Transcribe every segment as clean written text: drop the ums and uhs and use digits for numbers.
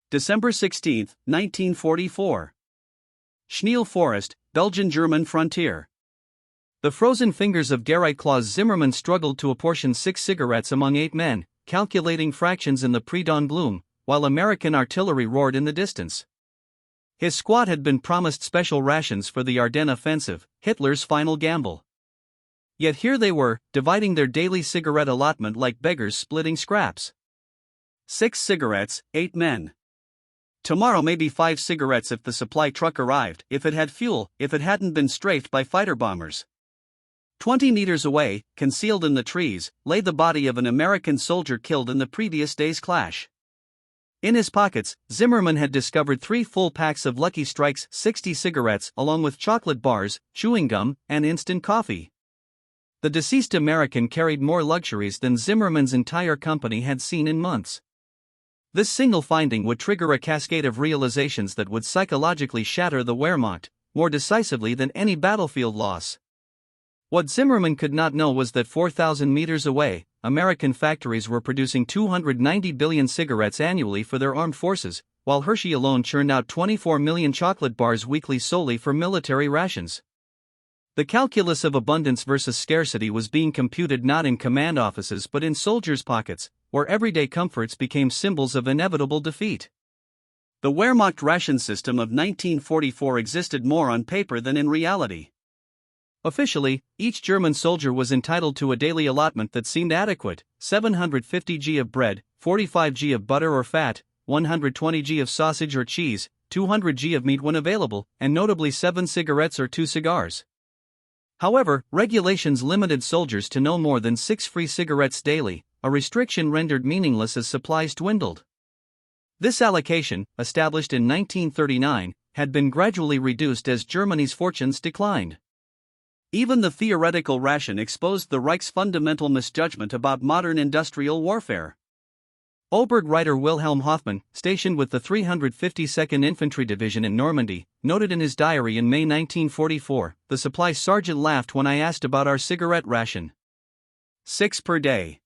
December 16, 1944. Schneele Forest, Belgian-German frontier. The frozen fingers of Gerrit Klaus Zimmermann struggled to apportion 6 cigarettes among 8 men, calculating fractions in the pre-dawn gloom, while American artillery roared in the distance. His squad had been promised special rations for the Ardennes offensive, Hitler's final gamble. Yet here they were, dividing their daily cigarette allotment like beggars splitting scraps. 6 cigarettes, 8 men. Tomorrow maybe 5 cigarettes if the supply truck arrived, if it had fuel, if it hadn't been strafed by fighter bombers. 20 meters away, concealed in the trees, lay the body of an American soldier killed in the previous day's clash. In his pockets, Zimmermann had discovered 3 full packs of Lucky Strikes 60 cigarettes along with chocolate bars, chewing gum, and instant coffee. The deceased American carried more luxuries than Zimmermann's entire company had seen in months. This single finding would trigger a cascade of realizations that would psychologically shatter the Wehrmacht, more decisively than any battlefield loss. What Zimmermann could not know was that 4,000 meters away, American factories were producing 290 billion cigarettes annually for their armed forces, while Hershey alone churned out 24 million chocolate bars weekly solely for military rations. The calculus of abundance versus scarcity was being computed not in command offices but in soldiers' pockets, where everyday comforts became symbols of inevitable defeat. The Wehrmacht ration system of 1944 existed more on paper than in reality. Officially, each German soldier was entitled to a daily allotment that seemed adequate: 750 g of bread, 45 g of butter or fat, 120 g of sausage or cheese, 200 g of meat when available, and notably 7 cigarettes or 2 cigars. However, regulations limited soldiers to no more than 6 free cigarettes daily, a restriction rendered meaningless as supplies dwindled. This allocation, established in 1939, had been gradually reduced as Germany's fortunes declined. Even the theoretical ration exposed the Reich's fundamental misjudgment about modern industrial warfare. Oberg-Reiter Wilhelm Hoffmann, stationed with the 352nd Infantry Division in Normandy, noted in his diary in May 1944, "The supply sergeant laughed when I asked about our cigarette ration. 6 per day.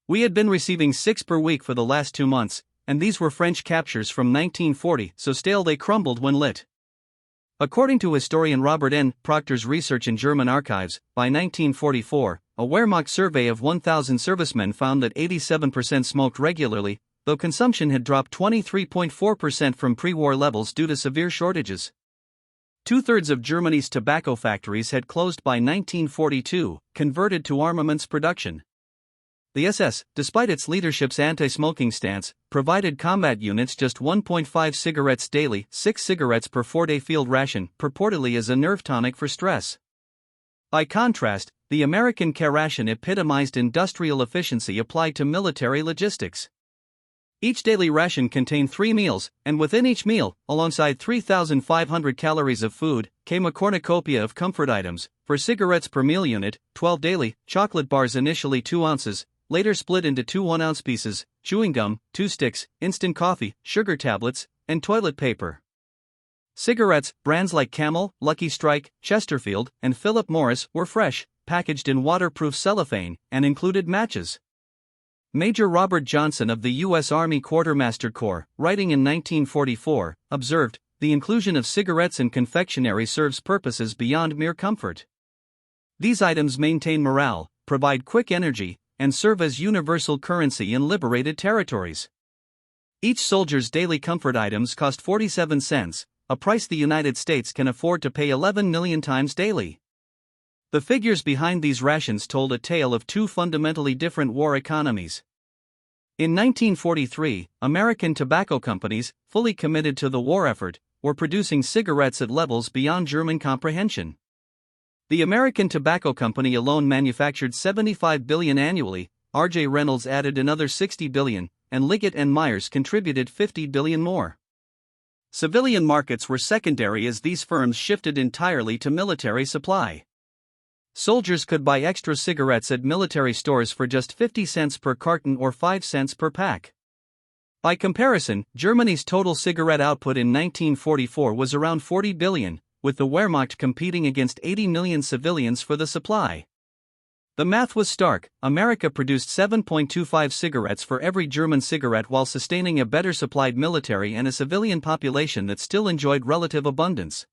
We had been receiving 6 per week for the last 2 months, and these were French captures from 1940, so stale they crumbled when lit." According to historian Robert N. Proctor's research in German archives, by 1944, a Wehrmacht survey of 1,000 servicemen found that 87% smoked regularly, though consumption had dropped 23.4% from pre-war levels due to severe shortages. 2/3 of Germany's tobacco factories had closed by 1942, converted to armaments production. The SS, despite its leadership's anti-smoking stance, provided combat units just 1.5 cigarettes daily, 6 cigarettes per 4-day field ration, purportedly as a nerve tonic for stress. By contrast, the American K-Ration epitomized industrial efficiency applied to military logistics. Each daily ration contained 3 meals, and within each meal, alongside 3,500 calories of food, came a cornucopia of comfort items: for cigarettes per meal unit, 12 daily, chocolate bars initially 2 ounces, later split into 2 1-ounce pieces, chewing gum, 2 sticks, instant coffee, sugar tablets, and toilet paper. Cigarettes, brands like Camel, Lucky Strike, Chesterfield, and Philip Morris, were fresh, packaged in waterproof cellophane, and included matches. Major Robert Johnson of the U.S. Army Quartermaster Corps, writing in 1944, observed, "The inclusion of cigarettes in confectionery serves purposes beyond mere comfort. These items maintain morale, provide quick energy, and serve as universal currency in liberated territories." Each soldier's daily comfort items cost 47 cents, a price the United States can afford to pay 11 million times daily. The figures behind these rations told a tale of 2 fundamentally different war economies. In 1943, American tobacco companies, fully committed to the war effort, were producing cigarettes at levels beyond German comprehension. The American Tobacco Company alone manufactured 75 billion annually, R.J. Reynolds added another 60 billion, and Liggett and Myers contributed 50 billion more. Civilian markets were secondary as these firms shifted entirely to military supply. Soldiers could buy extra cigarettes at military stores for just 50 cents per carton or 5 cents per pack. By comparison, Germany's total cigarette output in 1944 was around 40 billion, with the Wehrmacht competing against 80 million civilians for the supply. The math was stark. America produced 7.25 cigarettes for every German cigarette while sustaining a better supplied military and a civilian population that still enjoyed relative abundance.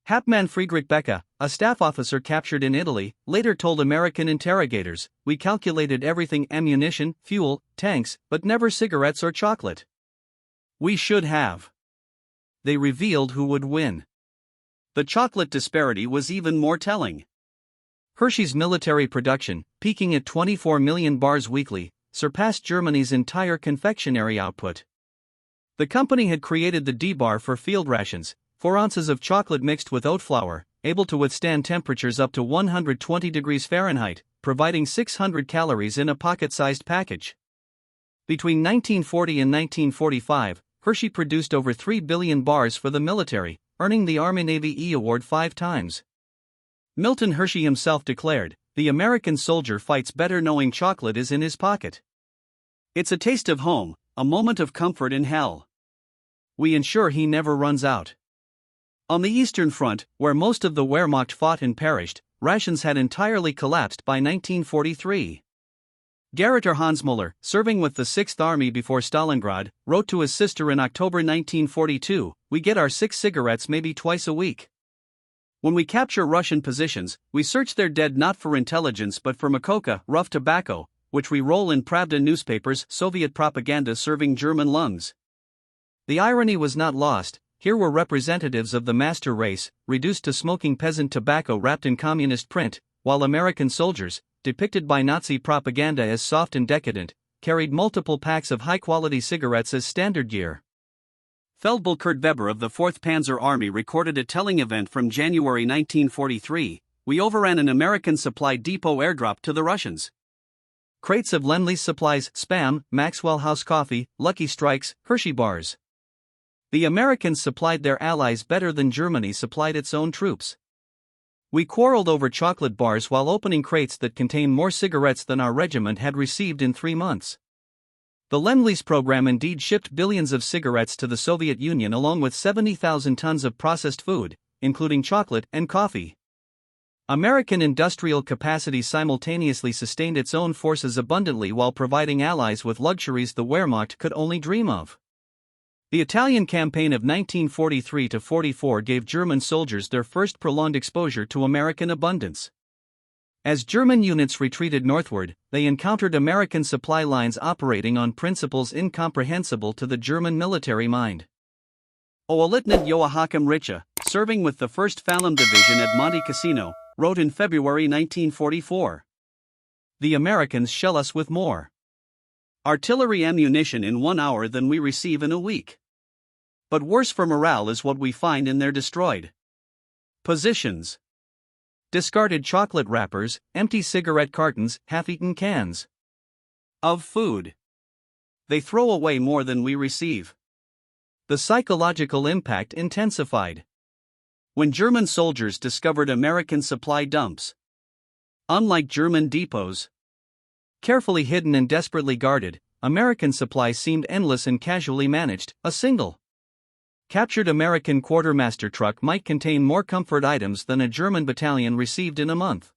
Hauptmann Friedrich Becker, a staff officer captured in Italy, later told American interrogators, "We calculated everything: ammunition, fuel, tanks, but never cigarettes or chocolate. We should have." They revealed who would win. The chocolate disparity was even more telling. Hershey's military production, peaking at 24 million bars weekly, surpassed Germany's entire confectionery output. The company had created the D-bar for field rations, 4 ounces of chocolate mixed with oat flour, able to withstand temperatures up to 120 degrees Fahrenheit, providing 600 calories in a pocket-sized package. Between 1940 and 1945, Hershey produced over 3 billion bars for the military, earning the Army-Navy E Award 5 times. Milton Hershey himself declared, "The American soldier fights better knowing chocolate is in his pocket. It's a taste of home, a moment of comfort in hell. We ensure he never runs out." On the Eastern Front, where most of the Wehrmacht fought and perished, rations had entirely collapsed by 1943. Gerrit Hans Müller, serving with the 6th Army before Stalingrad, wrote to his sister in October 1942, "We get our 6 cigarettes maybe twice a week. When we capture Russian positions, we search their dead not for intelligence but for makoka, rough tobacco, which we roll in Pravda newspapers, Soviet propaganda serving German lungs." The irony was not lost. Here were representatives of the master race, reduced to smoking peasant tobacco wrapped in communist print, while American soldiers, depicted by Nazi propaganda as soft and decadent, carried multiple packs of high-quality cigarettes as standard gear. Feldwebel Kurt Weber of the 4th Panzer Army recorded a telling event from January 1943. "We overran an American supply depot airdrop to the Russians. Crates of Lend-Lease supplies, Spam, Maxwell House coffee, Lucky Strikes, Hershey bars. The Americans supplied their allies better than Germany supplied its own troops. We quarreled over chocolate bars while opening crates that contained more cigarettes than our regiment had received in 3 months." The Lend-Lease program indeed shipped billions of cigarettes to the Soviet Union along with 70,000 tons of processed food, including chocolate and coffee. American industrial capacity simultaneously sustained its own forces abundantly while providing allies with luxuries the Wehrmacht could only dream of. The Italian campaign of 1943-44 gave German soldiers their first prolonged exposure to American abundance. As German units retreated northward, they encountered American supply lines operating on principles incomprehensible to the German military mind. Lieutenant Joachim Richter, serving with the 1st Phallam Division at Monte Cassino, wrote in February 1944, "The Americans shell us with more artillery ammunition in 1 hour than we receive in a week. But worse for morale is what we find in their destroyed positions. Discarded chocolate wrappers, empty cigarette cartons, half-eaten cans of food. They throw away more than we receive." The psychological impact intensified when German soldiers discovered American supply dumps. Unlike German depots, carefully hidden and desperately guarded, American supplies seemed endless and casually managed. A single captured American quartermaster truck might contain more comfort items than a German battalion received in a month.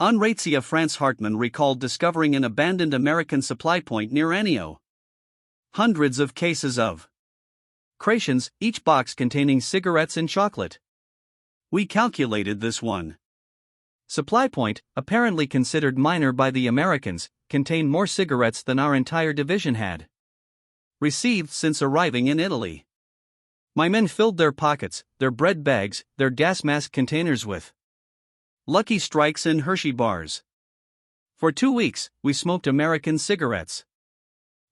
Unratia Franz Hartmann recalled discovering an abandoned American supply point near Annio. Hundreds of cases of K-Rations, each box containing cigarettes and chocolate. "We calculated this one supply point, apparently considered minor by the Americans, contained more cigarettes than our entire division had received since arriving in Italy. My men filled their pockets, their bread bags, their gas mask containers with Lucky Strikes and Hershey bars. For 2 weeks, we smoked American cigarettes.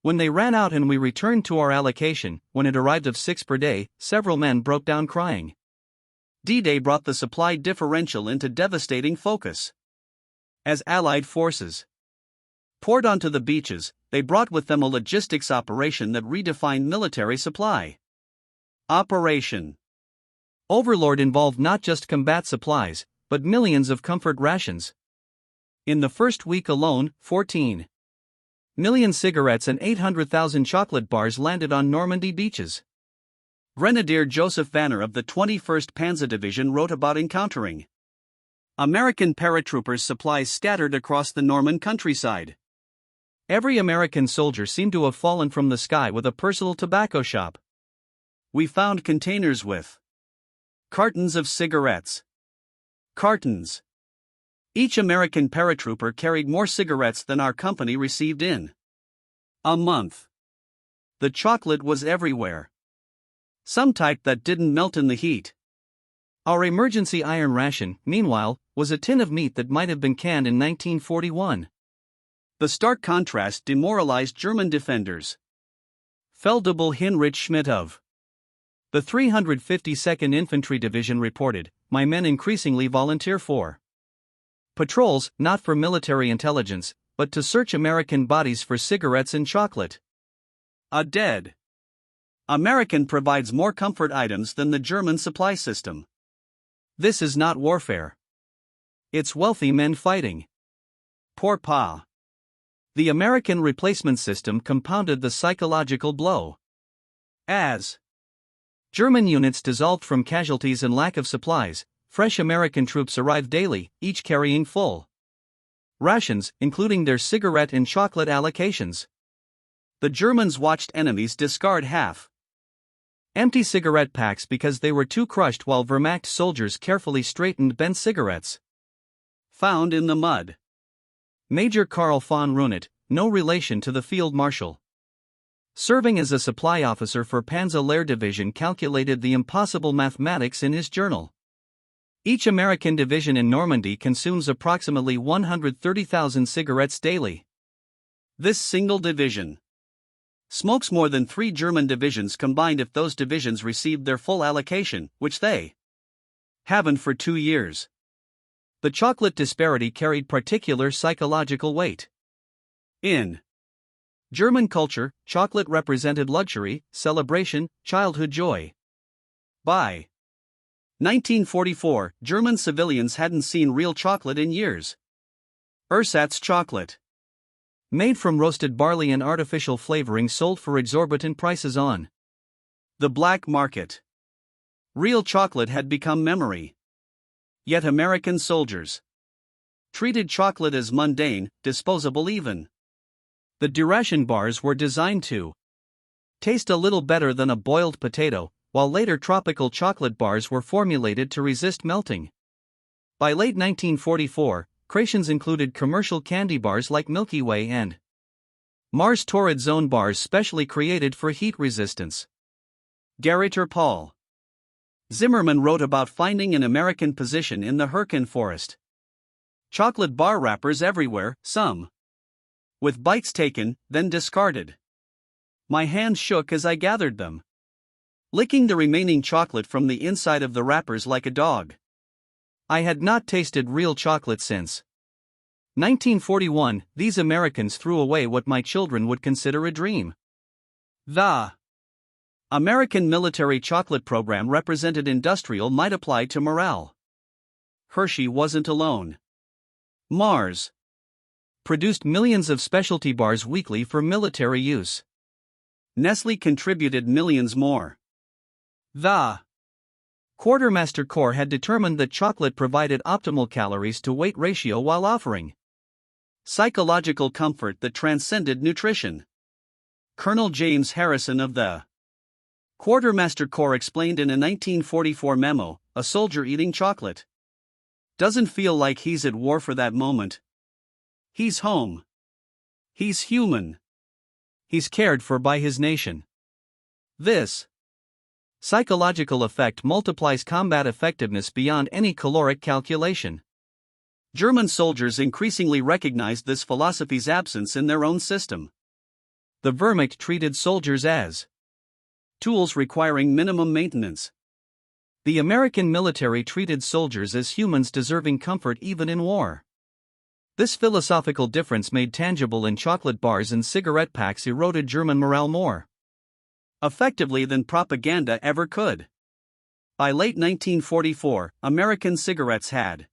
When they ran out and we returned to our allocation, when it arrived of 6 per day, several men broke down crying. D-Day brought the supply differential into devastating focus. As Allied forces poured onto the beaches, they brought with them a logistics operation that redefined military supply. Operation Overlord involved not just combat supplies, but millions of comfort rations. In the first week alone, 14 million cigarettes and 800,000 chocolate bars landed on Normandy beaches. Grenadier Joseph Vanner of the 21st Panzer Division wrote about encountering American paratroopers' supplies scattered across the Norman countryside. Every American soldier seemed to have fallen from the sky with a personal tobacco shop. We found containers with cartons of cigarettes. Cartons. Each American paratrooper carried more cigarettes than our company received in a month. The chocolate was everywhere. Some type that didn't melt in the heat. Our emergency iron ration, meanwhile, was a tin of meat that might have been canned in 1941. The stark contrast demoralized German defenders. Feldwebel Heinrich Schmidt of the 352nd Infantry Division reported, "My men increasingly volunteer for patrols, not for military intelligence, but to search American bodies for cigarettes and chocolate. A dead American provides more comfort items than the German supply system. This is not warfare. It's wealthy men fighting. Poor pa." The American replacement system compounded the psychological blow. As German units dissolved from casualties and lack of supplies, fresh American troops arrived daily, each carrying full rations, including their cigarette and chocolate allocations. The Germans watched enemies discard half empty cigarette packs because they were too crushed, while Wehrmacht soldiers carefully straightened bent cigarettes found in the mud. Major Karl von Runet, no relation to the field marshal, serving as a supply officer for Panzer Lehr Division, calculated the impossible mathematics in his journal. Each American division in Normandy consumes approximately 130,000 cigarettes daily. This single division smokes more than 3 German divisions combined if those divisions received their full allocation, which they haven't for 2 years. The chocolate disparity carried particular psychological weight. In German culture, chocolate represented luxury, celebration, childhood joy. By 1944, German civilians hadn't seen real chocolate in years. Ersatz chocolate, made from roasted barley and artificial flavoring, sold for exorbitant prices on the black market. Real chocolate had become memory. Yet American soldiers treated chocolate as mundane, disposable even. The K-Ration bars were designed to taste a little better than a boiled potato, while later tropical chocolate bars were formulated to resist melting. By late 1944, K-Rations included commercial candy bars like Milky Way and Mars Torrid Zone bars specially created for heat resistance. Garreter Paul Zimmerman wrote about finding an American position in the Hurricane Forest. Chocolate bar wrappers everywhere, some with bites taken, then discarded. My hands shook as I gathered them, licking the remaining chocolate from the inside of the wrappers like a dog. I had not tasted real chocolate since 1941. These Americans threw away what my children would consider a dream. The American military chocolate program represented industrial might applied to morale. Hershey wasn't alone. Mars produced millions of specialty bars weekly for military use. Nestle contributed millions more. The Quartermaster Corps had determined that chocolate provided optimal calories to weight ratio while offering psychological comfort that transcended nutrition. Colonel James Harrison of the Quartermaster Corps explained in a 1944 memo, "A soldier eating chocolate doesn't feel like he's at war for that moment. He's home. He's human. He's cared for by his nation." This psychological effect multiplies combat effectiveness beyond any caloric calculation. German soldiers increasingly recognized this philosophy's absence in their own system. The Wehrmacht treated soldiers as tools requiring minimum maintenance. The American military treated soldiers as humans deserving comfort even in war. This philosophical difference, made tangible in chocolate bars and cigarette packs, eroded German morale more effectively than propaganda ever could. By late 1944, American cigarettes had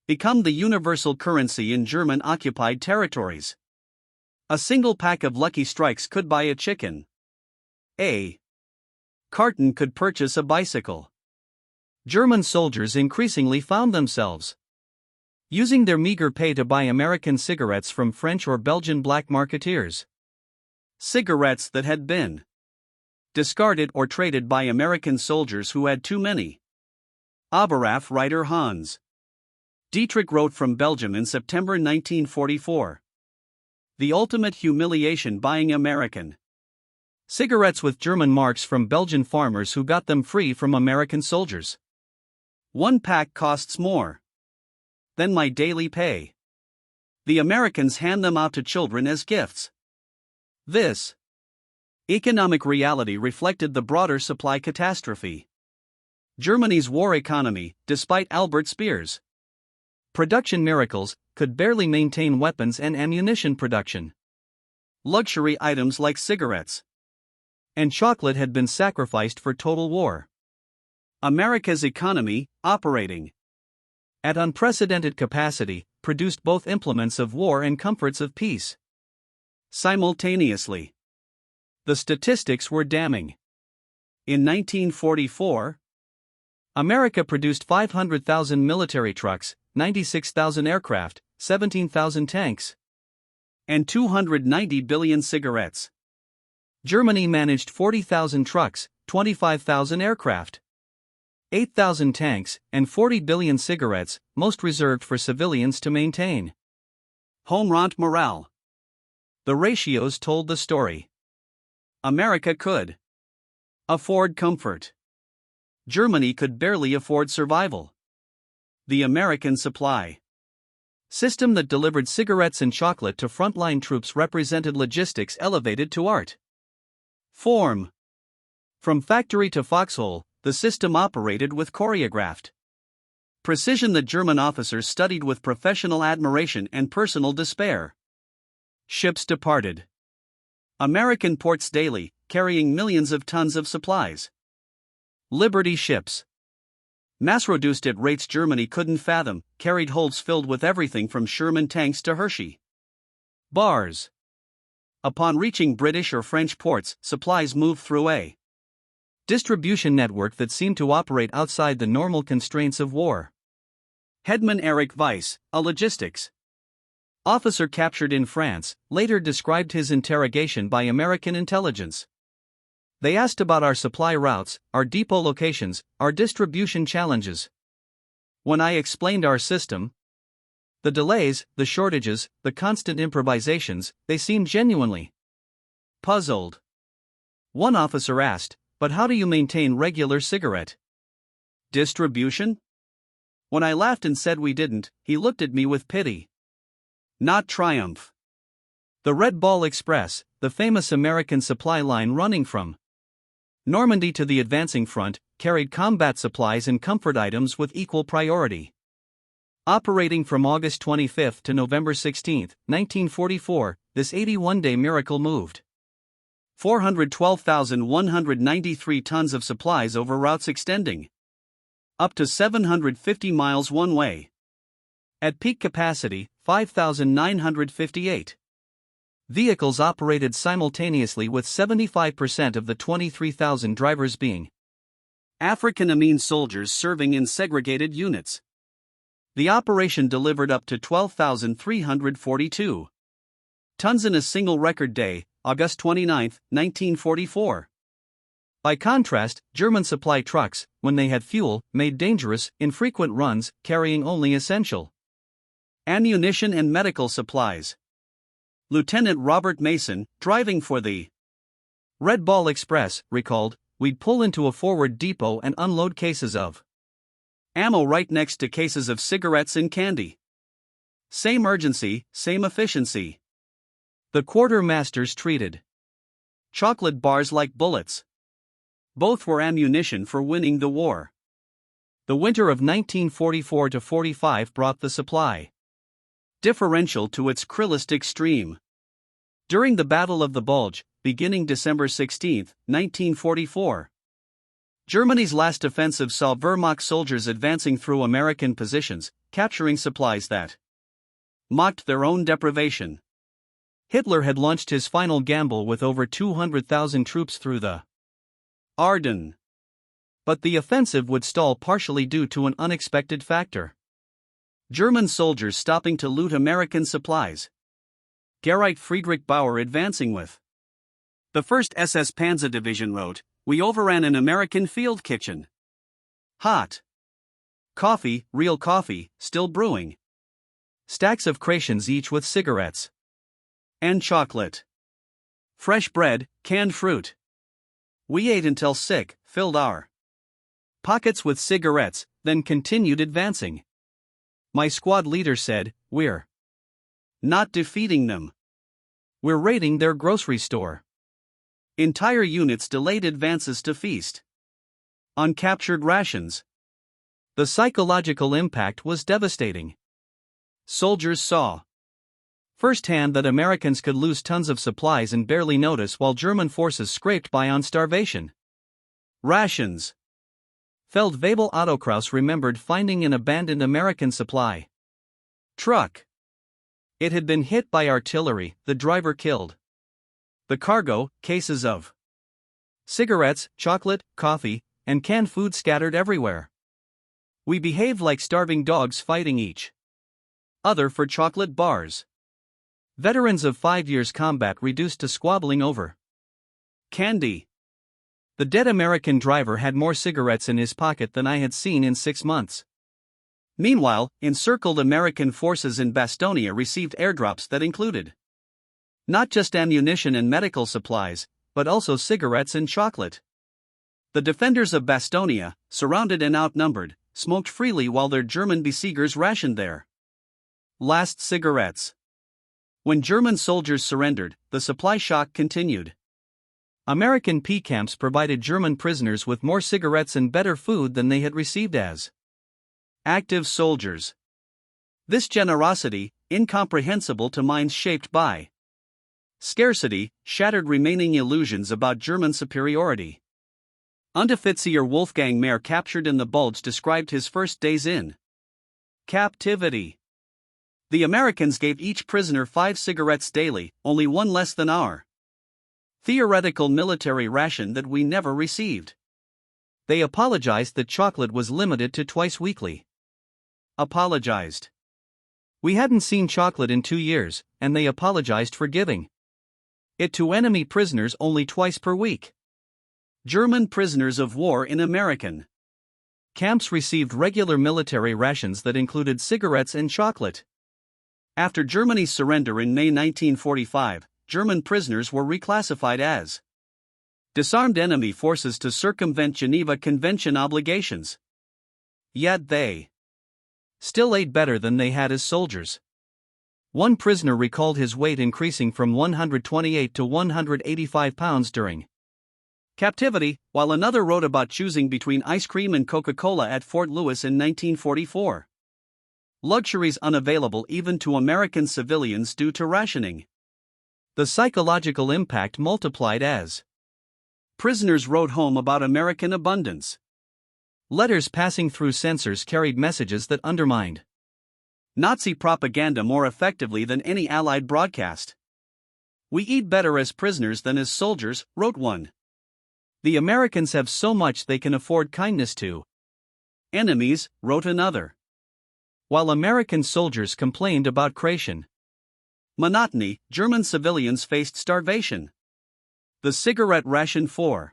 become the universal currency in German-occupied territories. A single pack of Lucky Strikes could buy a chicken. A carton could purchase a bicycle. German soldiers increasingly found themselves using their meager pay to buy American cigarettes from French or Belgian black marketeers. Cigarettes that had been discarded or traded by American soldiers who had too many. Oberaf writer Hans Dietrich wrote from Belgium in September 1944. The ultimate humiliation: buying American cigarettes with German marks from Belgian farmers who got them free from American soldiers. One pack costs more than my daily pay. The Americans hand them out to children as gifts. This economic reality reflected the broader supply catastrophe. Germany's war economy, despite Albert Speer's production miracles, could barely maintain weapons and ammunition production. Luxury items like cigarettes and chocolate had been sacrificed for total war. America's economy, operating at unprecedented capacity, produced both implements of war and comforts of peace simultaneously. The statistics were damning. In 1944, America produced 500,000 military trucks, 96,000 aircraft, 17,000 tanks, and 290 billion cigarettes. Germany managed 40,000 trucks, 25,000 aircraft, 8,000 tanks, and 40 billion cigarettes, most reserved for civilians to maintain. Home rent morale. The ratios told the story. America could afford comfort. Germany could barely afford survival. The American supply system that delivered cigarettes and chocolate to frontline troops represented logistics elevated to art form. From factory to foxhole, the system operated with choreographed precision that German officers studied with professional admiration and personal despair. Ships departed American ports daily, carrying millions of tons of supplies. Liberty ships, mass-produced at rates Germany couldn't fathom, carried holds filled with everything from Sherman tanks to Hershey bars. Upon reaching British or French ports, supplies moved through a distribution network that seemed to operate outside the normal constraints of war. Headman Eric Weiss, a logistics officer captured in France, later described his interrogation by American intelligence. They asked about our supply routes, our depot locations, our distribution challenges. When I explained our system, the delays, the shortages, the constant improvisations, they seemed genuinely puzzled. One officer asked, "But how do you maintain regular cigarette distribution?" When I laughed and said we didn't, he looked at me with pity, not triumph. The Red Ball Express, the famous American supply line running from Normandy to the advancing front, carried combat supplies and comfort items with equal priority. Operating from August 25 to November 16, 1944, this 81-day miracle moved 412,193 tons of supplies over routes extending up to 750 miles one way. At peak capacity, 5,958 vehicles operated simultaneously, with 75% of the 23,000 drivers being African-American soldiers serving in segregated units. The operation delivered up to 12,342 tons in a single record day, August 29, 1944. By contrast, German supply trucks, when they had fuel, made dangerous, infrequent runs, carrying only essential ammunition and medical supplies. Lieutenant Robert Mason, driving for the Red Ball Express, recalled, "We'd pull into a forward depot and unload cases of ammo right next to cases of cigarettes and candy. Same urgency, same efficiency." The quartermasters treated chocolate bars like bullets. Both were ammunition for winning the war. The winter of 1944-45 brought the supply differential to its cruelest extreme. During the Battle of the Bulge, beginning December 16, 1944, Germany's last offensive saw Wehrmacht soldiers advancing through American positions, capturing supplies that mocked their own deprivation. Hitler had launched his final gamble with over 200,000 troops through the Ardennes. But the offensive would stall partially due to an unexpected factor. German soldiers stopping to loot American supplies. Gerrit Friedrich Bauer advancing with. The 1st SS Panzer Division wrote, "We overran an American field kitchen. Hot coffee, real coffee, still brewing. Stacks of K-Rations each with cigarettes. And chocolate. Fresh bread, canned fruit. We ate until sick, filled our pockets with cigarettes, then continued advancing. My squad leader said, we're not defeating them. We're raiding their grocery store. Entire units delayed advances to feast on captured rations. The psychological impact was devastating. Soldiers saw firsthand that Americans could lose tons of supplies and barely notice while German forces scraped by on starvation. Rations. Feldwebel Otto Kraus remembered finding an abandoned American supply truck. It had been hit by artillery, the driver killed. The cargo, cases of cigarettes, chocolate, coffee, and canned food scattered everywhere. We behaved like starving dogs fighting each other for chocolate bars. Veterans of 5 years combat reduced to squabbling over candy. The dead American driver had more cigarettes in his pocket than I had seen in 6 months. Meanwhile, encircled American forces in Bastonia received airdrops that included not just ammunition and medical supplies, but also cigarettes and chocolate. The defenders of Bastonia, surrounded and outnumbered, smoked freely while their German besiegers rationed their last cigarettes. When German soldiers surrendered, the supply shock continued. American P camps provided German prisoners with more cigarettes and better food than they had received as active soldiers. This generosity, incomprehensible to minds shaped by scarcity, shattered remaining illusions about German superiority. Unteroffizier Wolfgang Mayer, captured in the Bulge, described his first days in captivity. The Americans gave each prisoner 5 cigarettes daily, only one less than our theoretical military ration that we never received. They apologized that chocolate was limited to twice weekly. Apologized. We hadn't seen chocolate in 2 years, and they apologized for giving it to enemy prisoners only twice per week. German prisoners of war in American camps received regular military rations that included cigarettes and chocolate. After Germany's surrender in May 1945, German prisoners were reclassified as disarmed enemy forces to circumvent Geneva Convention obligations. Yet they still ate better than they had as soldiers. One prisoner recalled his weight increasing from 128 to 185 pounds during captivity, while another wrote about choosing between ice cream and Coca-Cola at Fort Lewis in 1944. Luxuries unavailable even to American civilians due to rationing. The psychological impact multiplied as prisoners wrote home about American abundance. Letters passing through censors carried messages that undermined Nazi propaganda more effectively than any Allied broadcast. We eat better as prisoners than as soldiers, wrote one. The Americans have so much they can afford kindness to enemies, wrote another. While American soldiers complained about K-Ration monotony, German civilians faced starvation. The cigarette ration for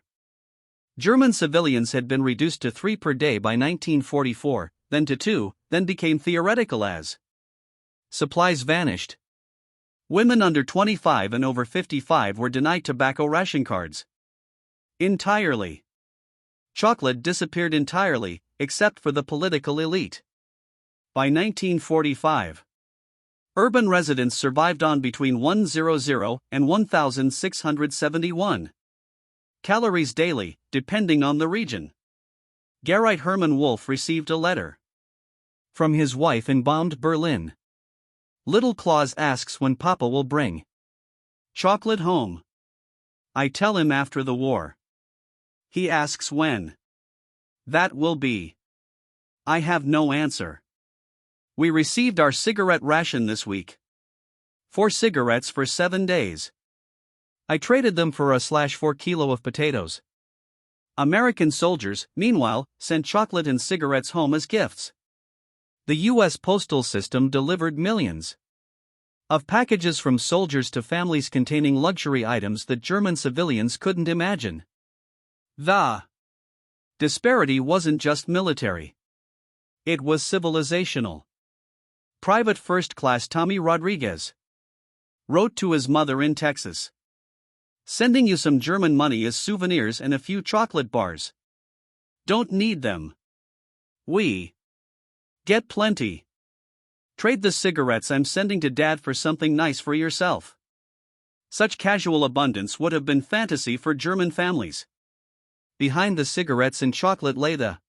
German civilians had been reduced to 3 per day by 1944, then to 2, then became theoretical as supplies vanished. Women under 25 and over 55 were denied tobacco ration cards entirely. Chocolate disappeared entirely, except for the political elite. By 1945, urban residents survived on between 1,000 and 1,671 calories daily, depending on the region. Gerrit Hermann Wolf received a letter from his wife in bombed Berlin. Little Claus asks when Papa will bring chocolate home. I tell him after the war. He asks when that will be. I have no answer. We received our cigarette ration this week. 4 cigarettes for 7 days. I traded them for a /4 kilo of potatoes. American soldiers, meanwhile, sent chocolate and cigarettes home as gifts. The U.S. postal system delivered millions of packages from soldiers to families containing luxury items that German civilians couldn't imagine. The disparity wasn't just military. It was civilizational. Private First Class Tommy Rodriguez wrote to his mother in Texas, "Sending you some German money as souvenirs and a few chocolate bars. Don't need them. We get plenty. Trade the cigarettes I'm sending to Dad for something nice for yourself." Such casual abundance would have been fantasy for German families. Behind the cigarettes and chocolate lay the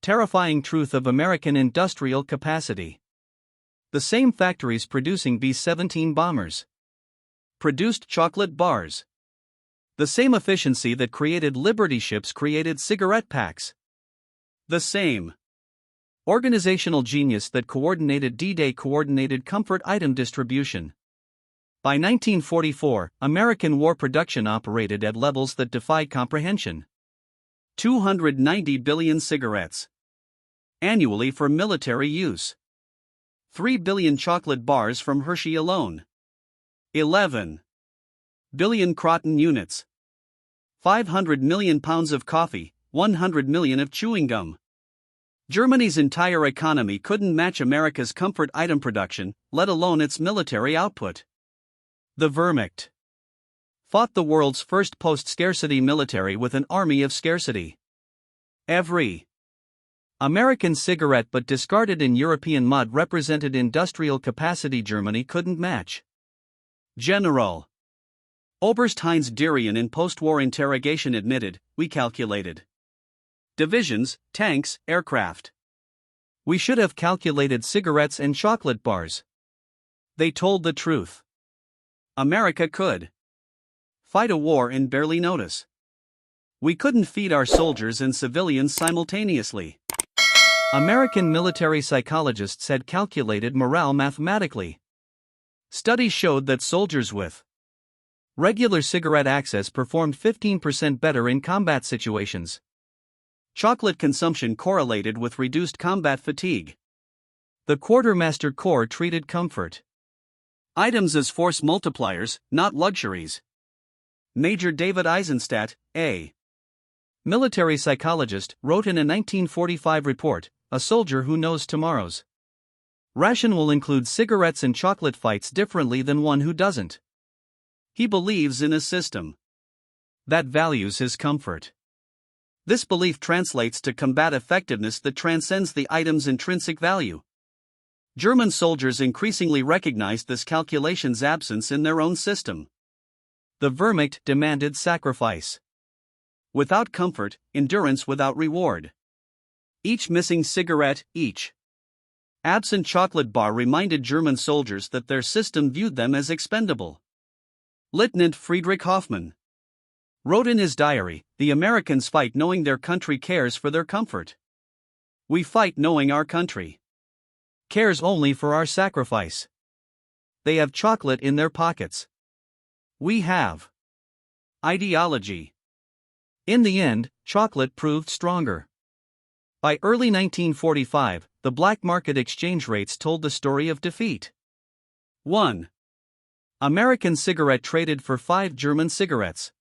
terrifying truth of American industrial capacity. The same factories producing B-17 bombers produced chocolate bars. The same efficiency that created Liberty ships created cigarette packs. The same organizational genius that coordinated D-Day coordinated comfort item distribution. By 1944, American war production operated at levels that defy comprehension. 290 billion cigarettes annually for military use. 3 billion chocolate bars from Hershey alone. 11 billion Croton units. 500 million pounds of coffee, 100 million of chewing gum. Germany's entire economy couldn't match America's comfort item production, let alone its military output. The Wehrmacht fought the world's first post-scarcity military with an army of scarcity. Every American cigarette but discarded in European mud represented industrial capacity Germany couldn't match. General Oberst Heinz Derian in post-war interrogation admitted, "We calculated divisions, tanks, aircraft. We should have calculated cigarettes and chocolate bars." They told the truth. America could fight a war and barely notice. We couldn't feed our soldiers and civilians simultaneously. American military psychologists had calculated morale mathematically. Studies showed that soldiers with regular cigarette access performed 15% better in combat situations. Chocolate consumption correlated with reduced combat fatigue. The Quartermaster Corps treated comfort items as force multipliers, not luxuries. Major David Eisenstadt, a military psychologist, wrote in a 1945 report, "A soldier who knows tomorrow's ration will include cigarettes and chocolate fights differently than one who doesn't. He believes in a system that values his comfort." This belief translates to combat effectiveness that transcends the item's intrinsic value. German soldiers increasingly recognized this calculation's absence in their own system. The Wehrmacht demanded sacrifice without comfort, endurance without reward. Each missing cigarette, each absent chocolate bar reminded German soldiers that their system viewed them as expendable. Lieutenant Friedrich Hoffmann wrote in his diary, "The Americans fight knowing their country cares for their comfort. We fight knowing our country cares only for our sacrifice. They have chocolate in their pockets. We have ideology." In the end, chocolate proved stronger. By early 1945, the black market exchange rates told the story of defeat. 1 American cigarette traded for 5 German cigarettes.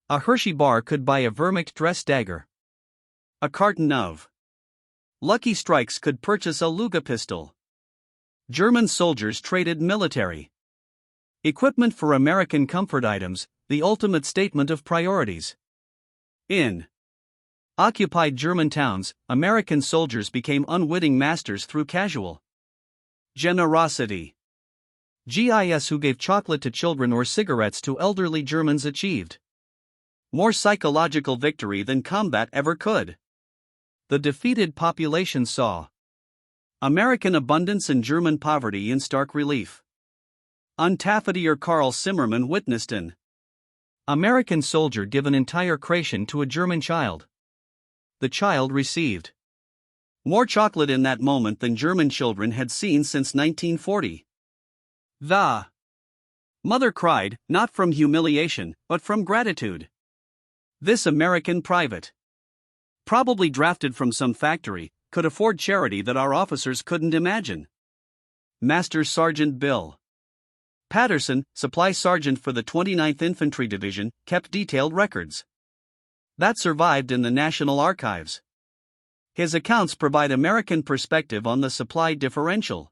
A Hershey bar could buy a Wehrmacht dress dagger. A carton of Lucky Strikes could purchase a Luger pistol. German soldiers traded military equipment for American comfort items, the ultimate statement of priorities. In occupied German towns, American soldiers became unwitting masters through casual generosity. GIs who gave chocolate to children or cigarettes to elderly Germans achieved more psychological victory than combat ever could. The defeated population saw American abundance and German poverty in stark relief. Untaffetier Karl Zimmermann witnessed an American soldier give an entire K-Ration to a German child. The child received more chocolate in that moment than German children had seen since 1940. The mother cried, not from humiliation, but from gratitude. This American private, probably drafted from some factory, could afford charity that our officers couldn't imagine. Master Sergeant Bill Patterson, supply sergeant for the 29th Infantry Division, kept detailed records that survived in the National Archives. His accounts provide American perspective on the supply differential.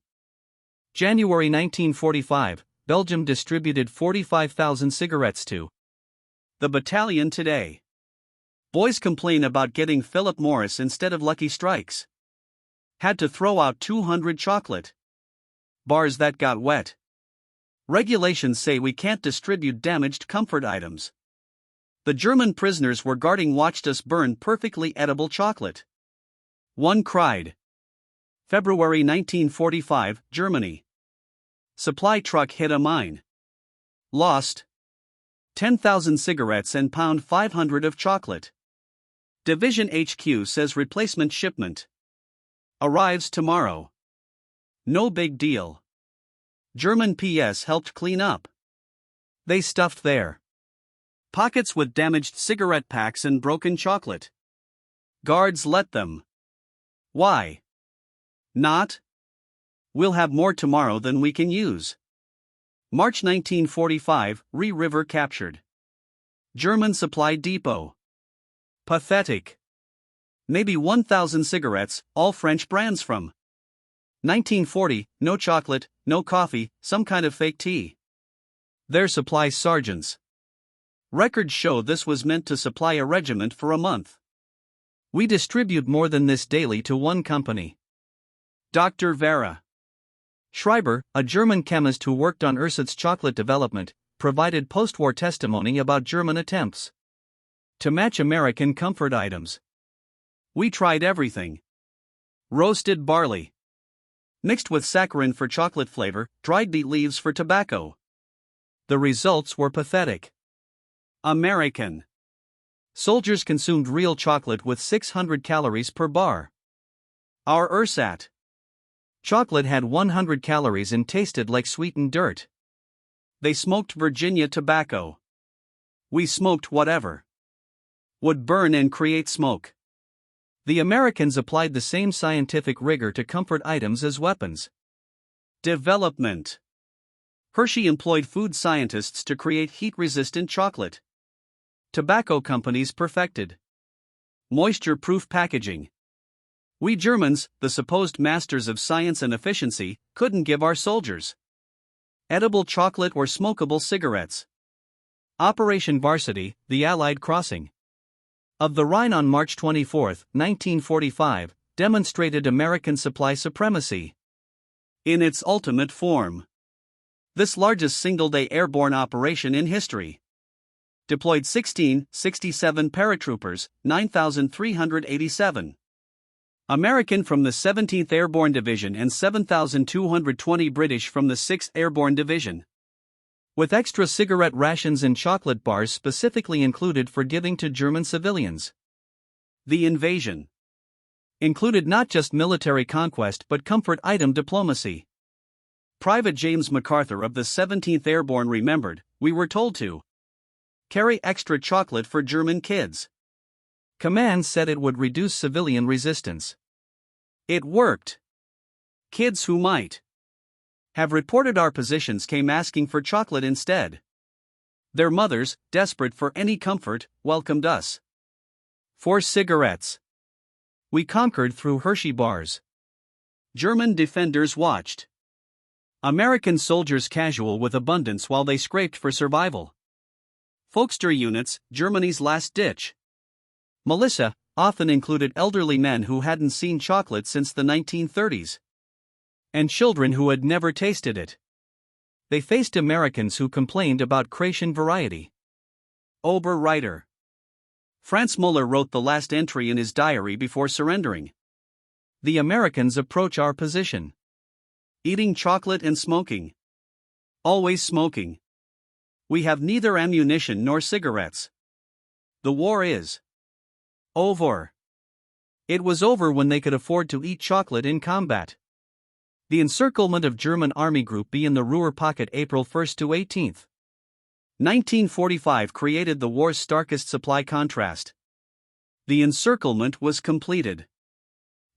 January 1945, Belgium distributed 45,000 cigarettes to the battalion today. Boys complain about getting Philip Morris instead of Lucky Strikes. Had to throw out 200 chocolate bars that got wet. Regulations say we can't distribute damaged comfort items. The German prisoners we're guarding watched us burn perfectly edible chocolate. One cried. February 1945, Germany. Supply truck hit a mine. Lost 10,000 cigarettes and pound 500 of chocolate. Division HQ says replacement shipment arrives tomorrow. No big deal. German PS helped clean up. They stuffed their pockets with damaged cigarette packs and broken chocolate. Guards let them. Why not? We'll have more tomorrow than we can use. March 1945, River captured. German supply depot. Pathetic. Maybe 1,000 cigarettes, all French brands from 1940, no chocolate, no coffee, some kind of fake tea. Their supply sergeants. Records show this was meant to supply a regiment for a month. We distribute more than this daily to one company. Dr. Vera Schreiber, a German chemist who worked on Ersatz chocolate development, provided post-war testimony about German attempts to match American comfort items. We tried everything. Roasted barley mixed with saccharin for chocolate flavor, dried beet leaves for tobacco. The results were pathetic. American soldiers consumed real chocolate with 600 calories per bar. Our Ersatz chocolate had 100 calories and tasted like sweetened dirt. They smoked Virginia tobacco. We smoked whatever would burn and create smoke. The Americans applied the same scientific rigor to comfort items as weapons. Development. Hershey employed food scientists to create heat-resistant chocolate. Tobacco companies perfected moisture-proof packaging. We Germans, the supposed masters of science and efficiency, couldn't give our soldiers edible chocolate or smokable cigarettes. Operation Varsity, the Allied crossing of the Rhine on March 24, 1945, demonstrated American supply supremacy in its ultimate form. This largest single-day airborne operation in history deployed 1,667 paratroopers, 9,387 American from the 17th Airborne Division and 7,220 British from the 6th Airborne Division, with extra cigarette rations and chocolate bars specifically included for giving to German civilians. The invasion included not just military conquest but comfort item diplomacy. Private James MacArthur of the 17th Airborne remembered, "We were told to carry extra chocolate for German kids. Command said it would reduce civilian resistance. It worked. Kids who might have reported our positions came asking for chocolate instead. Their mothers, desperate for any comfort, welcomed us. For cigarettes. We conquered through Hershey bars. German defenders watched American soldiers casual with abundance while they scraped for survival. Folkster units, Germany's last ditch. Militia often included elderly men who hadn't seen chocolate since the 1930s. And children who had never tasted it. They faced Americans who complained about K-Ration variety. Oberreiter Franz Muller wrote the last entry in his diary before surrendering. The Americans approach our position. Eating chocolate and smoking. Always smoking. We have neither ammunition nor cigarettes. The war is over. It was over when they could afford to eat chocolate in combat. The encirclement of German Army Group B in the Ruhr Pocket April 1 to 18. 1945 created the war's starkest supply contrast. The encirclement was completed.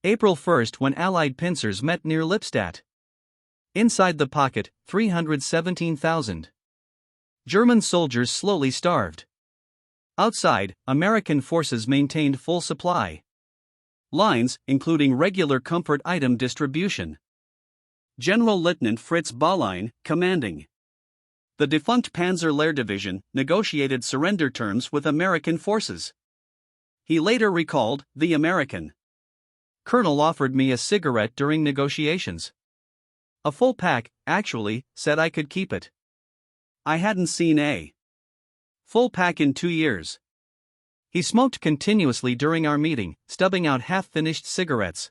April 1 when Allied pincers met near Lippstadt. Inside the pocket, 317,000. German soldiers slowly starved. Outside, American forces maintained full supply. Lines, including regular comfort item distribution. General Lieutenant Fritz Baulein, commanding. The defunct Panzer Lehr Division negotiated surrender terms with American forces. He later recalled, "The American colonel offered me a cigarette during negotiations. A full pack, actually, said I could keep it. I hadn't seen a full pack in 2 years." He smoked continuously during our meeting, stubbing out half-finished cigarettes.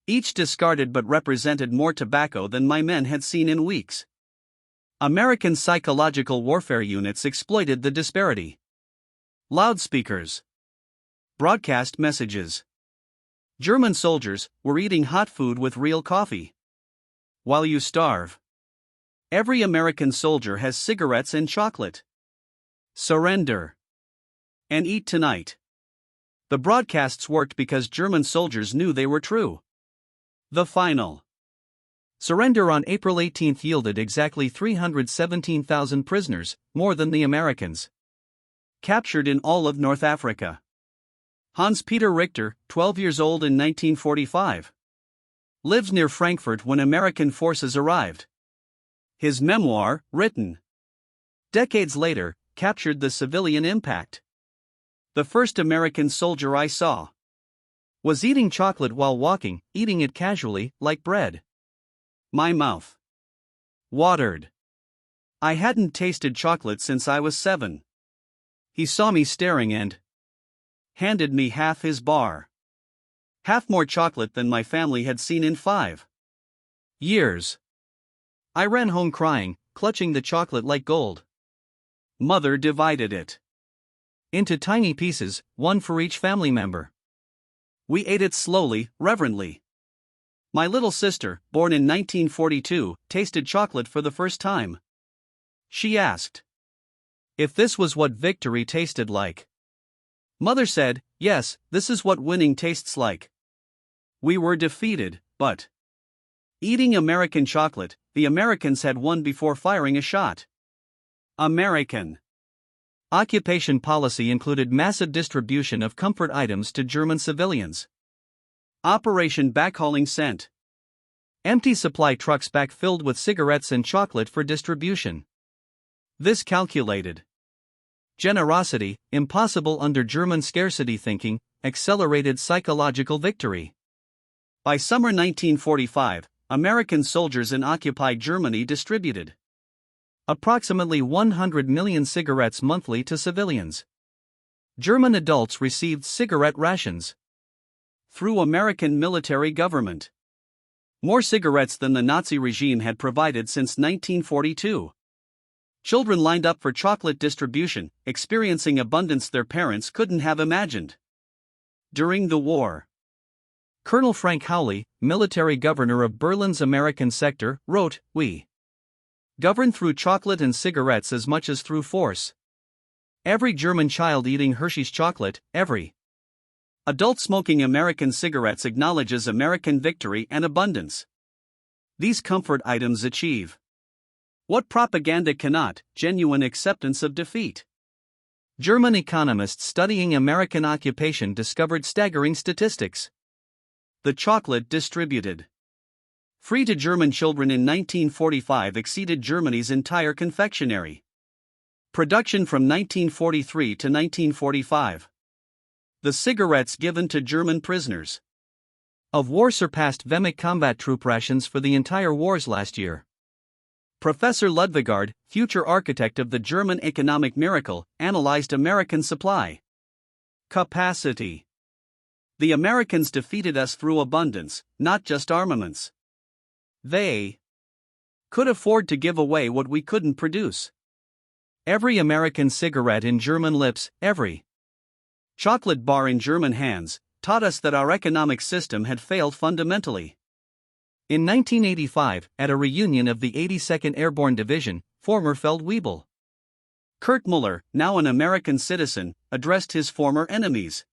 Each discarded but represented more tobacco than my men had seen in weeks. American psychological warfare units exploited the disparity. Loudspeakers. Broadcast messages. German soldiers were eating hot food with real coffee. While you starve. Every American soldier has cigarettes and chocolate. Surrender. And eat tonight. The broadcasts worked because German soldiers knew they were true. The final surrender on April 18 yielded exactly 317,000 prisoners, more than the Americans captured in all of North Africa. Hans-Peter Richter, 12 years old in 1945, lives near Frankfurt when American forces arrived. His memoir, written decades later, captured the civilian impact. "The first American soldier I saw was eating chocolate while walking, eating it casually, like bread. My mouth watered. I hadn't tasted chocolate since I was 7. He saw me staring and handed me half his bar. Half more chocolate than my family had seen in 5 years. I ran home crying, clutching the chocolate like gold. Mother divided it into tiny pieces, one for each family member. We ate it slowly, reverently. My little sister, born in 1942, tasted chocolate for the first time. She asked if this was what victory tasted like. Mother said, yes, this is what winning tastes like. We were defeated, but eating American chocolate, the Americans had won before firing a shot. American occupation policy included massive distribution of comfort items to German civilians. Operation Backhauling sent empty supply trucks back filled with cigarettes and chocolate for distribution. This calculated generosity, impossible under German scarcity thinking, accelerated psychological victory. By summer 1945, American soldiers in occupied Germany distributed approximately 100 million cigarettes monthly to civilians. German adults received cigarette rations through American military government. More cigarettes than the Nazi regime had provided since 1942. Children lined up for chocolate distribution, experiencing abundance their parents couldn't have imagined. During the war, Colonel Frank Howley, military governor of Berlin's American sector, wrote, "We govern through chocolate and cigarettes as much as through force. Every German child eating Hershey's chocolate, every adult smoking American cigarettes acknowledges American victory and abundance. These comfort items achieve what propaganda cannot: genuine acceptance of defeat." German economists studying American occupation discovered staggering statistics. The chocolate distributed free to German children in 1945 exceeded Germany's entire confectionery production from 1943 to 1945. The cigarettes given to German prisoners of war surpassed Wehrmacht combat troop rations for the entire wars last year. Professor Ludwigard, future architect of the German economic miracle, analyzed American supply capacity. The Americans defeated us through abundance, not just armaments. They could afford to give away what we couldn't produce. Every American cigarette in German lips, every chocolate bar in German hands, taught us that our economic system had failed fundamentally. In 1985, at a reunion of the 82nd Airborne Division, former Feldwebel Kurt Muller, now an American citizen, addressed his former enemies.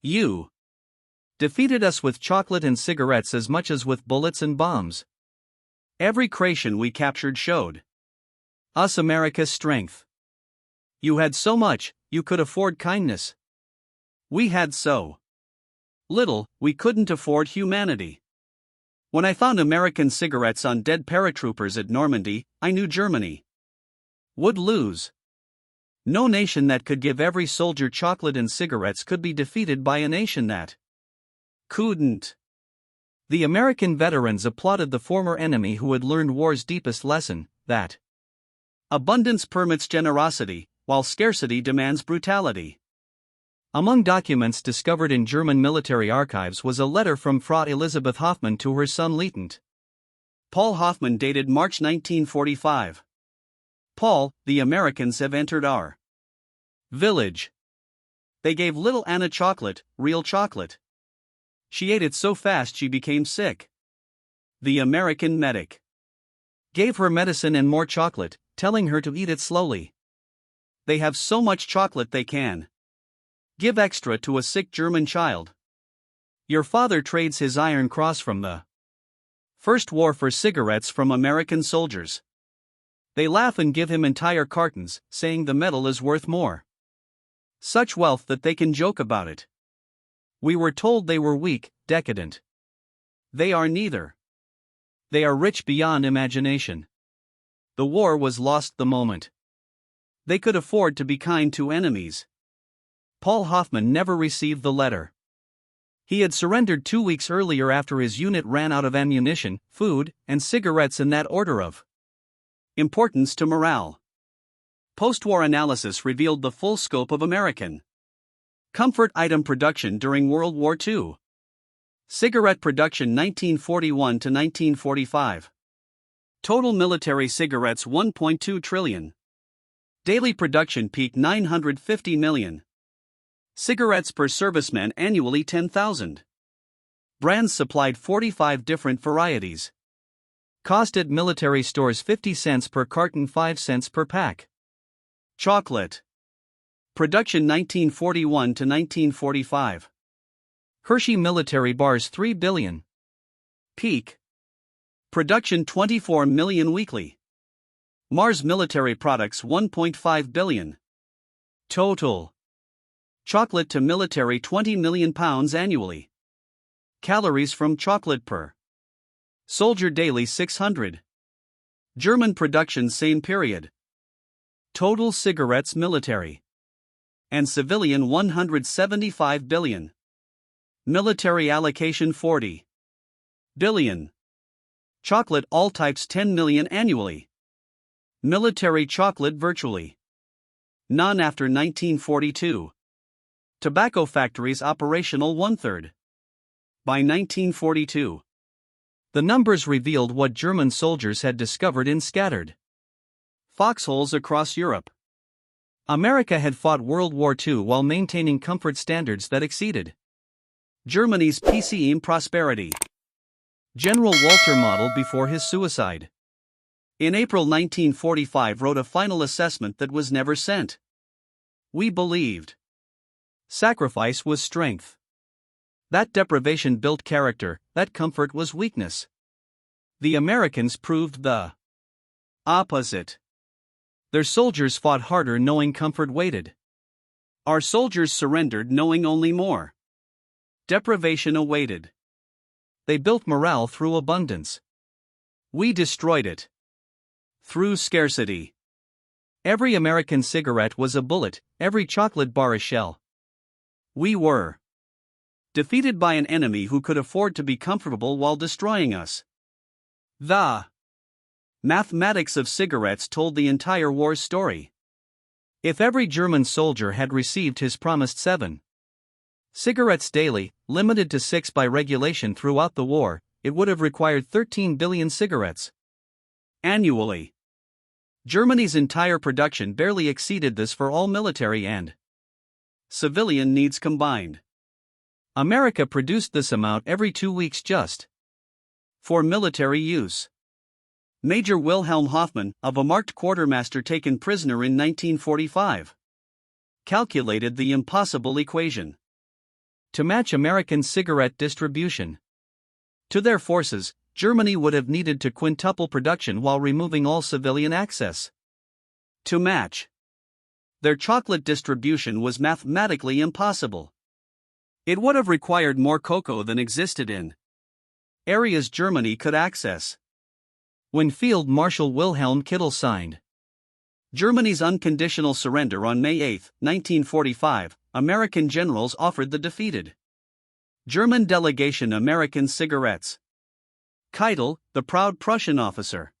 "You Defeated us with chocolate and cigarettes as much as with bullets and bombs. Every K-Ration we captured showed us America's strength. You had so much, you could afford kindness. We had so little, we couldn't afford humanity. When I found American cigarettes on dead paratroopers at Normandy, I knew Germany would lose. No nation that could give every soldier chocolate and cigarettes could be defeated by a nation that couldn't. The American veterans applauded the former enemy who had learned war's deepest lesson, that abundance permits generosity, while scarcity demands brutality. Among documents discovered in German military archives was a letter from Frau Elisabeth Hoffmann to her son Lieutenant Paul Hoffmann dated March 1945. Paul, the Americans have entered our village. They gave little Anna chocolate, real chocolate. She ate it so fast she became sick. The American medic gave her medicine and more chocolate, telling her to eat it slowly. They have so much chocolate they can give extra to a sick German child. Your father trades his Iron Cross from the First War for cigarettes from American soldiers. They laugh and give him entire cartons, saying the medal is worth more. Such wealth that they can joke about it. We were told they were weak, decadent. They are neither. They are rich beyond imagination. The war was lost the moment they could afford to be kind to enemies. Paul Hoffmann never received the letter. He had surrendered 2 weeks earlier after his unit ran out of ammunition, food, and cigarettes in that order of importance to morale. Post-war analysis revealed the full scope of American comfort item production during World War II. Cigarette production 1941 to 1945. Total military cigarettes 1.2 trillion. Daily production peak 950 million. Cigarettes per serviceman annually 10,000. Brands supplied 45 different varieties. Cost at military stores 50 cents per carton, 5 cents per pack. Chocolate. Production 1941 to 1945. Hershey military bars 3 billion. Peak. Production 24 million weekly. Mars military products 1.5 billion. Total. Chocolate to military 20 million pounds annually. Calories from chocolate per soldier daily 600. German production same period. Total cigarettes military and civilian 175 billion. Military allocation 40 billion. Chocolate all types 10 million annually. Military chocolate virtually none after 1942. Tobacco factories operational 1/3. By 1942. The numbers revealed what German soldiers had discovered in scattered foxholes across Europe. America had fought World War II while maintaining comfort standards that exceeded Germany's PCM prosperity. General Walter modeled before his suicide. In April 1945 wrote a final assessment that was never sent. We believed sacrifice was strength. That deprivation built character, that comfort was weakness. The Americans proved the opposite. Their soldiers fought harder knowing comfort waited. Our soldiers surrendered knowing only more deprivation awaited. They built morale through abundance. We destroyed it through scarcity. Every American cigarette was a bullet, every chocolate bar a shell. We were defeated by an enemy who could afford to be comfortable while destroying us. The mathematics of cigarettes told the entire war's story. If every German soldier had received his promised 7 cigarettes daily, limited to 6 by regulation throughout the war, it would have required 13 billion cigarettes annually. Germany's entire production barely exceeded this for all military and civilian needs combined. America produced this amount every 2 weeks just for military use. Major Wilhelm Hoffmann, a Wehrmacht quartermaster taken prisoner in 1945, calculated the impossible equation. to match American cigarette distribution. To their forces, Germany would have needed to quintuple production while removing all civilian access. To match their chocolate distribution was mathematically impossible. It would have required more cocoa than existed in areas Germany could access. When Field Marshal Wilhelm Kittel signed Germany's unconditional surrender on May 8, 1945, American generals offered the defeated German delegation American cigarettes. Keitel, the proud Prussian officer,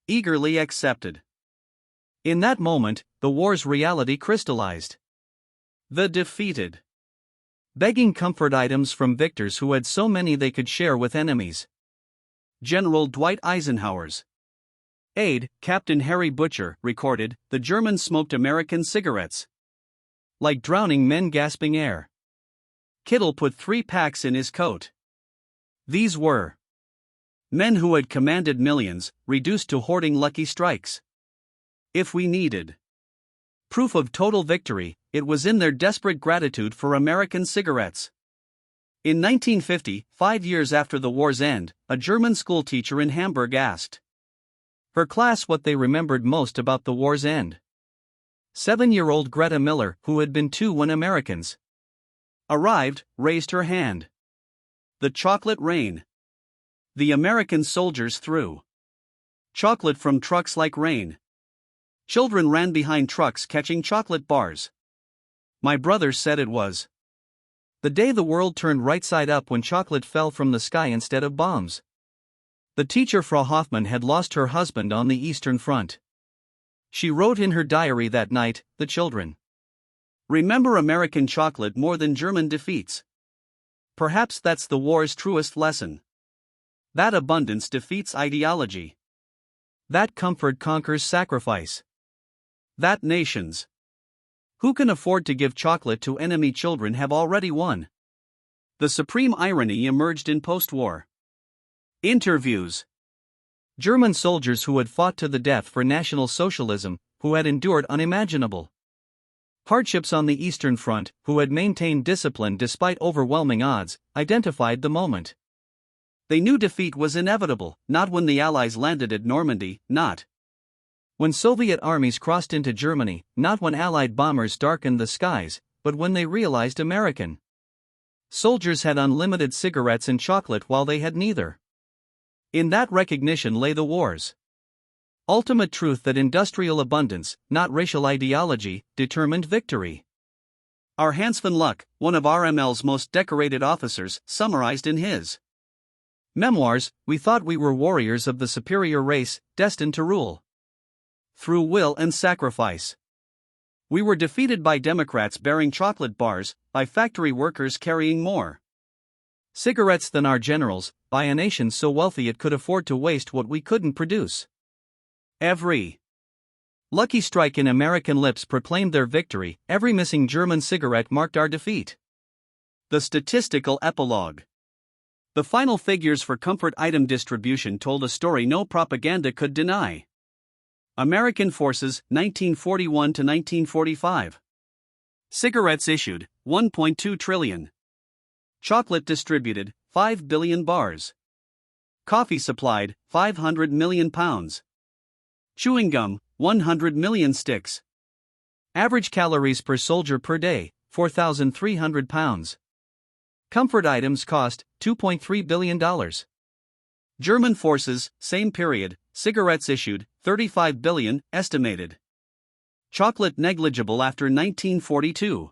eagerly accepted. In that moment, the war's reality crystallized. The defeated, begging comfort items from victors who had so many they could share with enemies. General Dwight Eisenhower's aide, Captain Harry Butcher, recorded, "The Germans smoked American cigarettes like drowning men gasping air." Kittel put 3 packs in his coat. These were men who had commanded millions, reduced to hoarding Lucky Strikes. If we needed proof of total victory, it was in their desperate gratitude for American cigarettes. In 1950, 5 years after the war's end, a German schoolteacher in Hamburg asked her class what they remembered most about the war's end. 7-year-old Greta Miller, who had been 2 when Americans arrived, raised her hand. The chocolate rain. The American soldiers threw chocolate from trucks like rain. Children ran behind trucks catching chocolate bars. My brother said it was the day the world turned right side up when chocolate fell from the sky instead of bombs. The teacher Frau Hoffmann had lost her husband on the Eastern Front. She wrote in her diary that night, "The children remember American chocolate more than German defeats." Perhaps that's the war's truest lesson. That abundance defeats ideology. That comfort conquers sacrifice. That nations who can afford to give chocolate to enemy children have already won. The supreme irony emerged in post-war interviews. German soldiers who had fought to the death for National Socialism, who had endured unimaginable hardships on the Eastern Front, who had maintained discipline despite overwhelming odds, identified the moment. They knew defeat was inevitable, not when the Allies landed at Normandy, not when Soviet armies crossed into Germany, not when Allied bombers darkened the skies, but when they realized American soldiers had unlimited cigarettes and chocolate while they had neither. In that recognition lay the war's ultimate truth that industrial abundance, not racial ideology, determined victory. Our Hans van Luck, one of RML's most decorated officers, summarized in his memoirs, "We thought we were warriors of the superior race, destined to rule through will and sacrifice. We were defeated by Democrats bearing chocolate bars, by factory workers carrying more cigarettes than our generals, by a nation so wealthy it could afford to waste what we couldn't produce." Every Lucky Strike in American lips proclaimed their victory, every missing German cigarette marked our defeat. The statistical epilogue. The final figures for comfort item distribution told a story no propaganda could deny. American forces, 1941 to 1945. Cigarettes issued, 1.2 trillion. Chocolate distributed, 5 billion bars. Coffee supplied, 500 million pounds. Chewing gum, 100 million sticks. Average calories per soldier per day, 4,300 pounds. Comfort items cost, $2.3 billion. German forces, same period, cigarettes issued, 35 billion, estimated. Chocolate negligible after 1942.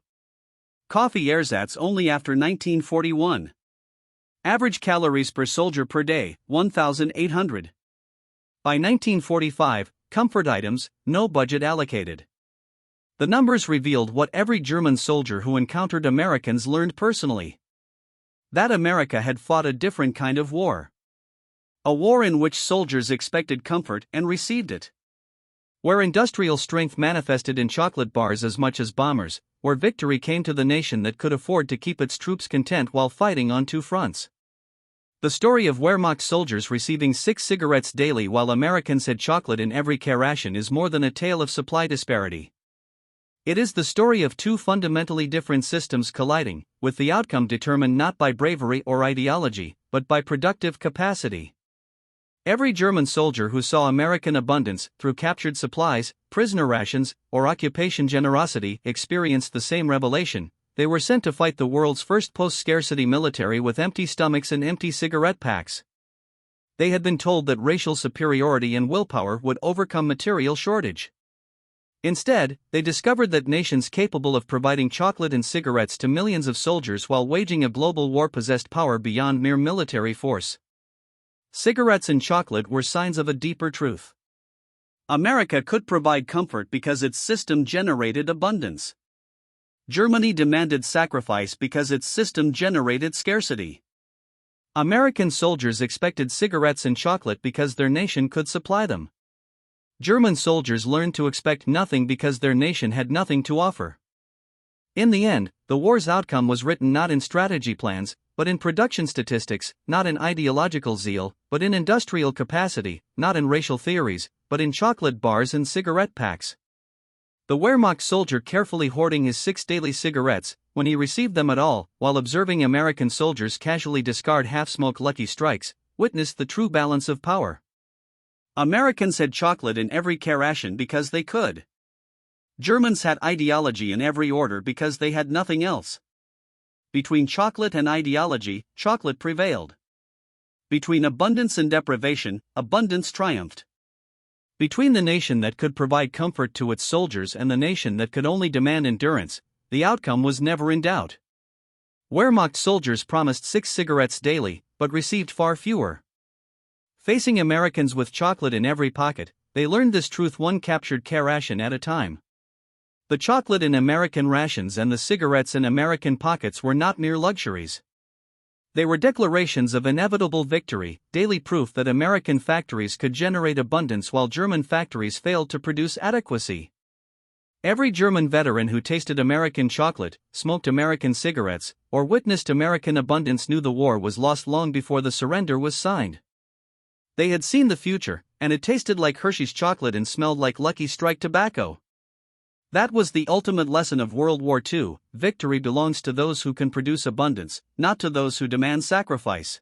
Coffee ersatz only after 1941. Average calories per soldier per day, 1,800. By 1945, comfort items, no budget allocated. The numbers revealed what every German soldier who encountered Americans learned personally. That America had fought a different kind of war. A war in which soldiers expected comfort and received it. Where industrial strength manifested in chocolate bars as much as bombers, where victory came to the nation that could afford to keep its troops content while fighting on 2 fronts. The story of Wehrmacht soldiers receiving 6 cigarettes daily while Americans had chocolate in every K-Ration is more than a tale of supply disparity. It is the story of two fundamentally different systems colliding, with the outcome determined not by bravery or ideology, but by productive capacity. Every German soldier who saw American abundance through captured supplies, prisoner rations, or occupation generosity experienced the same revelation. They were sent to fight the world's first post-scarcity military with empty stomachs and empty cigarette packs. They had been told that racial superiority and willpower would overcome material shortage. Instead, they discovered that nations capable of providing chocolate and cigarettes to millions of soldiers while waging a global war possessed power beyond mere military force. Cigarettes and chocolate were signs of a deeper truth. America could provide comfort because its system generated abundance. Germany demanded sacrifice because its system generated scarcity. American soldiers expected cigarettes and chocolate because their nation could supply them. German soldiers learned to expect nothing because their nation had nothing to offer. In the end, the war's outcome was written not in strategy plans, but in production statistics, not in ideological zeal, but in industrial capacity, not in racial theories, but in chocolate bars and cigarette packs. The Wehrmacht soldier carefully hoarding his 6 daily cigarettes, when he received them at all, while observing American soldiers casually discard half-smoke Lucky Strikes, witnessed the true balance of power. Americans had chocolate in every K-Ration because they could. Germans had ideology in every order because they had nothing else. Between chocolate and ideology, chocolate prevailed. Between abundance and deprivation, abundance triumphed. Between the nation that could provide comfort to its soldiers and the nation that could only demand endurance, the outcome was never in doubt. Wehrmacht soldiers promised 6 cigarettes daily, but received far fewer. Facing Americans with chocolate in every pocket, they learned this truth one captured K-Ration at a time. The chocolate in American rations and the cigarettes in American pockets were not mere luxuries. They were declarations of inevitable victory, daily proof that American factories could generate abundance while German factories failed to produce adequacy. Every German veteran who tasted American chocolate, smoked American cigarettes, or witnessed American abundance knew the war was lost long before the surrender was signed. They had seen the future, and it tasted like Hershey's chocolate and smelled like Lucky Strike tobacco. That was the ultimate lesson of World War II: victory belongs to those who can produce abundance, not to those who demand sacrifice.